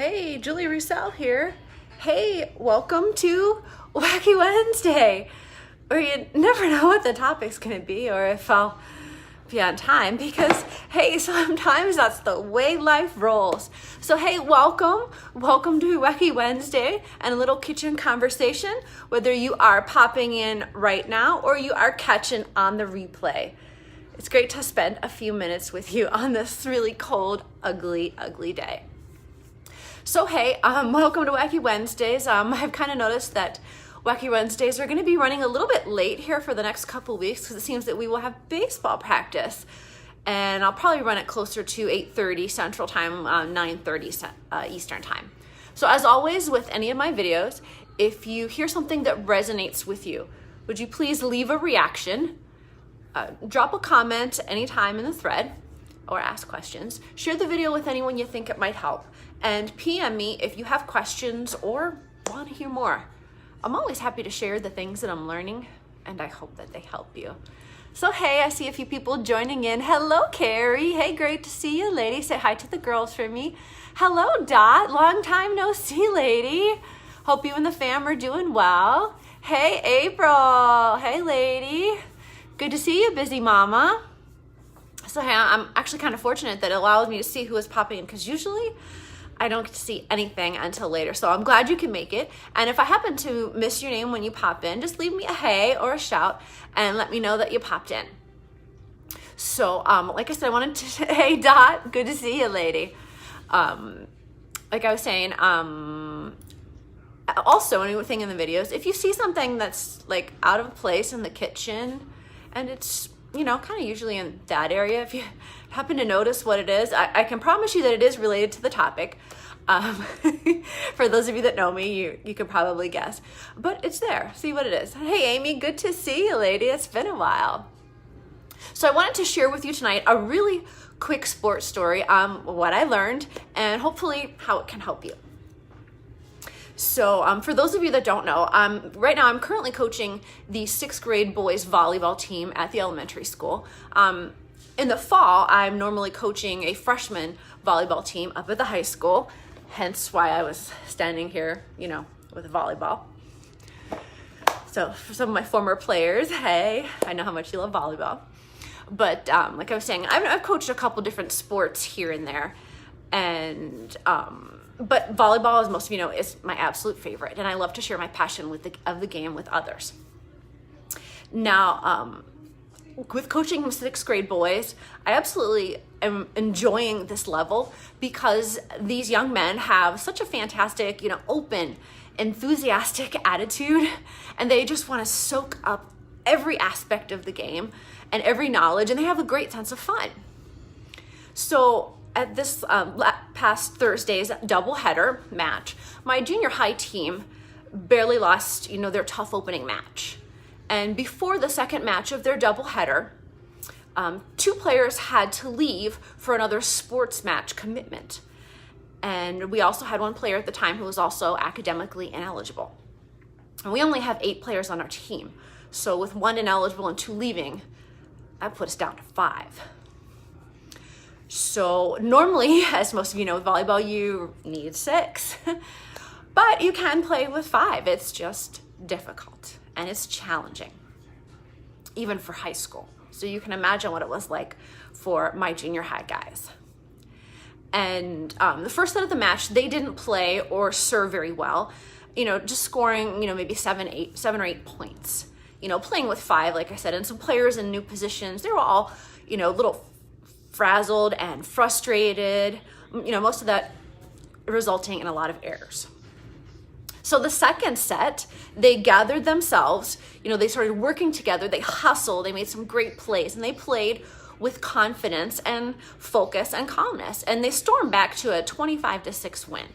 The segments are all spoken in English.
Hey, Julie Roussel here. Hey, welcome to Wacky Wednesday, where you never know what the topic's gonna be or if I'll be on time because, hey, sometimes that's the way life rolls. So, hey, welcome to Wacky Wednesday and a little kitchen conversation, whether you are popping in right now or you are catching on the replay. It's great to spend a few minutes with you on this really cold, ugly day. So hey, welcome to Wacky Wednesdays. I've kind of noticed that Wacky Wednesdays are going to be running a little bit late here for the next couple weeks because it seems that we will have baseball practice, and I'll probably run it closer to 8:30 Central Time, 9:30 Eastern Time. So as always with any of my videos, if you hear something that resonates with you, would you please leave a reaction, drop a comment anytime in the thread, or ask questions. Share the video with anyone you think it might help. And PM me if you have questions or want to hear more. I'm always happy to share the things that I'm learning, and I hope that they help you. So hey, I see a few people joining in. Hello, Carrie. Hey, great to see you, lady. Say hi to the girls for me. Hello, Dot. Long time no see, lady. Hope you and the fam are doing well. Hey, April. Hey, lady. Good to see you, busy mama. So hey, I'm actually kind of fortunate that it allows me to see who is popping in because usually I don't get to see anything until later. So I'm glad you can make it. And if I happen to miss your name when you pop in, just leave me a hey or a shout and let me know that you popped in. So like I said, I wanted to, hey Dot, good to see you, lady. Like I was saying, also anything in the videos, if you see something that's like out of place in the kitchen and it's, you know, kind of usually in that area, if you happen to notice what it is, I can promise you that it is related to the topic. For those of you that know me, you could probably guess, but it's there. See what it is. Hey, Amy, good to see you, lady. It's been a while. So I wanted to share with you tonight a really quick sports story, what I learned and hopefully how it can help you. So for those of you that don't know, right now I'm currently coaching the 6th grade boys volleyball team at the elementary school. In the fall, I'm normally coaching a freshman volleyball team up at the high school, hence why I was standing here, you know, with a volleyball. So for some of my former players, hey, I know how much you love volleyball. But like I was saying, I've coached a couple different sports here and there, and but volleyball, as most of you know, is my absolute favorite, and I love to share my passion of the game with others. Now, with coaching 6th grade boys, I absolutely am enjoying this level because these young men have such a fantastic, you know, open, enthusiastic attitude, and they just want to soak up every aspect of the game and every knowledge, and they have a great sense of fun. So at this past Thursday's doubleheader match, my junior high team barely lost, you know, their tough opening match. And before the second match of their doubleheader, 2 players had to leave for another sports match commitment. And we also had 1 player at the time who was also academically ineligible. And we only have 8 players on our team. So with 1 ineligible and 2 leaving, that put us down to 5. So normally, as most of you know, with volleyball, you need 6, but you can play with 5. It's just difficult and it's challenging, even for high school. So you can imagine what it was like for my junior high guys. And the first set of the match, they didn't play or serve very well, you know, just scoring, you know, maybe 7 or 8 points, you know, playing with 5, like I said, and some players in new positions. They were all, you know, a little frazzled and frustrated, you know, most of that resulting in a lot of errors. So the second set, they gathered themselves, you know, they started working together, they hustled, they made some great plays, and they played with confidence and focus and calmness. And they stormed back to a 25-6 win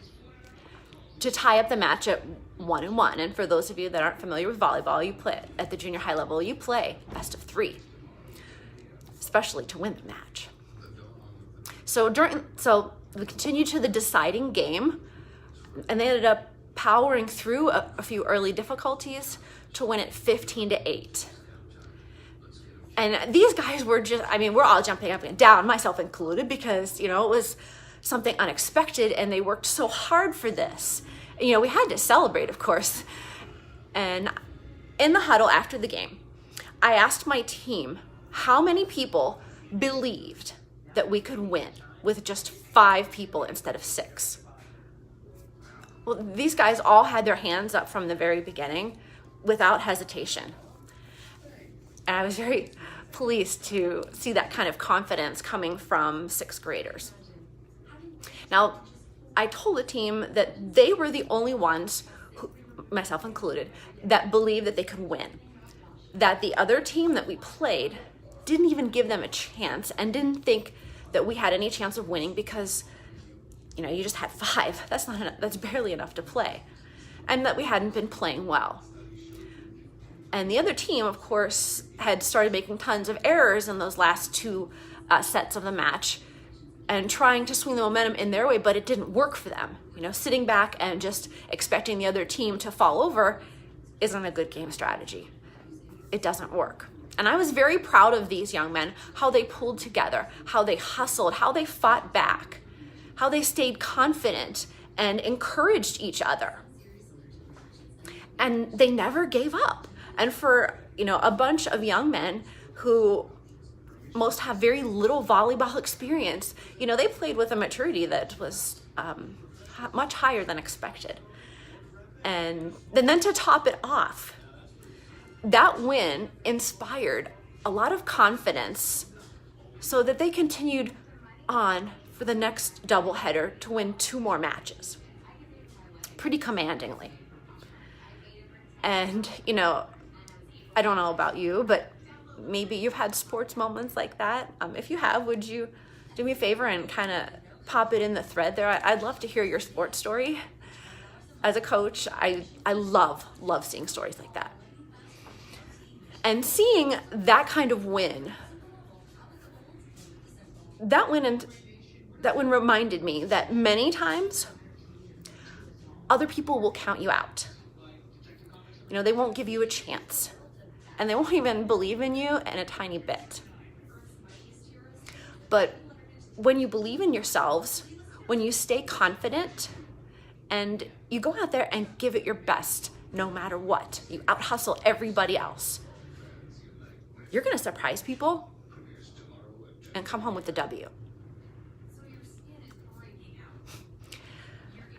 to tie up the match at 1-1. And for those of you that aren't familiar with volleyball, you play at the junior high level, you play best of 3, especially to win the match. So we continued to the deciding game, and they ended up powering through a few early difficulties to win it 15-8. And these guys were just, I mean, we're all jumping up and down, myself included, because, you know, it was something unexpected and they worked so hard for this. You know, we had to celebrate, of course. And in the huddle after the game, I asked my team how many people believed that we could win with just 5 people instead of 6. Well, these guys all had their hands up from the very beginning without hesitation. And I was very pleased to see that kind of confidence coming from 6th graders. Now, I told the team that they were the only ones, myself included, that believed that they could win. That the other team that we played didn't even give them a chance and didn't think that we had any chance of winning because, you know, you just had 5. That's not enough, that's barely enough to play. And that we hadn't been playing well. And the other team, of course, had started making tons of errors in those last 2 sets of the match and trying to swing the momentum in their way, but it didn't work for them. You know, sitting back and just expecting the other team to fall over isn't a good game strategy. It doesn't work. And I was very proud of these young men, how they pulled together, how they hustled, how they fought back, how they stayed confident and encouraged each other. And they never gave up. And for, you know, a bunch of young men who most have very little volleyball experience, you know, they played with a maturity that was much higher than expected. And then to top it off, that win inspired a lot of confidence so that they continued on for the next doubleheader to win 2 more matches pretty commandingly. And, you know, I don't know about you, but maybe you've had sports moments like that. If you have, would you do me a favor and kind of pop it in the thread there? I'd love to hear your sports story. As a coach, I love seeing stories like that. And seeing that kind of win, that win reminded me that many times other people will count you out. You know, they won't give you a chance. And they won't even believe in you in a tiny bit. But when you believe in yourselves, when you stay confident, and you go out there and give it your best, no matter what, you out-hustle everybody else, you're gonna surprise people and come home with the W.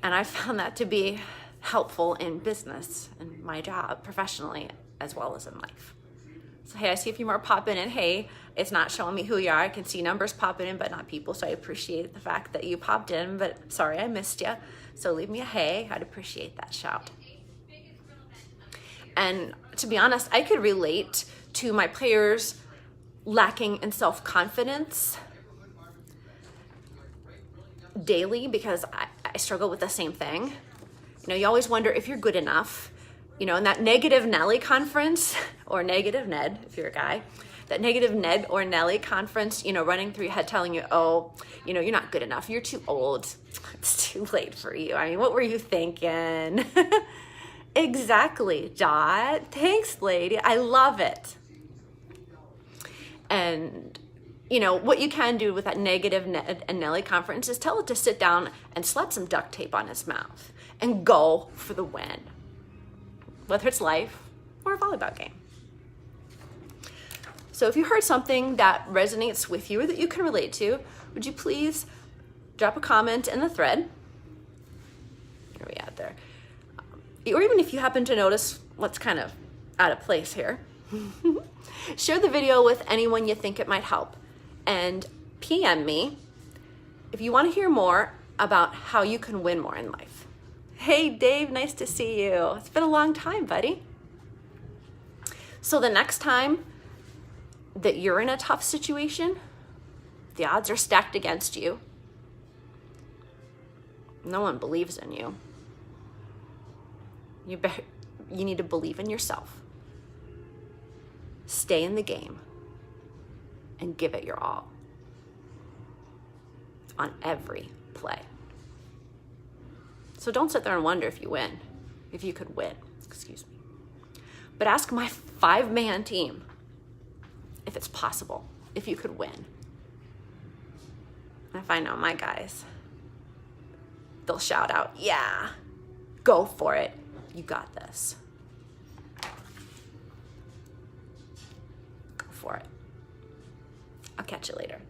And I found that to be helpful in business and my job professionally as well as in life. So hey, I see a few more popping in. Hey, it's not showing me who you are. I can see numbers popping in, but not people. So I appreciate the fact that you popped in, but sorry I missed you. So leave me a hey. I'd appreciate that shout. And to be honest, I could relate to my players lacking in self-confidence daily because I struggle with the same thing. You know, you always wonder if you're good enough. You know, in that negative Nelly conference, or negative Ned, if you're a guy, that negative Ned or Nelly conference, you know, running through your head telling you, oh, you know, you're not good enough. You're too old. It's too late for you. I mean, what were you thinking? Exactly, Dot. Thanks, lady. I love it. And, you know, what you can do with that negative Ned and Nelly conference is tell it to sit down and slap some duct tape on its mouth and go for the win. Whether it's life or a volleyball game. So if you heard something that resonates with you or that you can relate to, would you please drop a comment in the thread? Where are we at there? Or even if you happen to notice what's kind of out of place here, share the video with anyone you think it might help. And PM me if you want to hear more about how you can win more in life. Hey, Dave, nice to see you. It's been a long time, buddy. So the next time that you're in a tough situation, the odds are stacked against you. No one believes in you. You need to believe in yourself. Stay in the game and give it your all on every play. So don't sit there and wonder if you could win, excuse me. But ask my 5-man team if it's possible, if you could win. If I know my guys, they'll shout out, yeah, go for it. You got this. Go for it. I'll catch you later.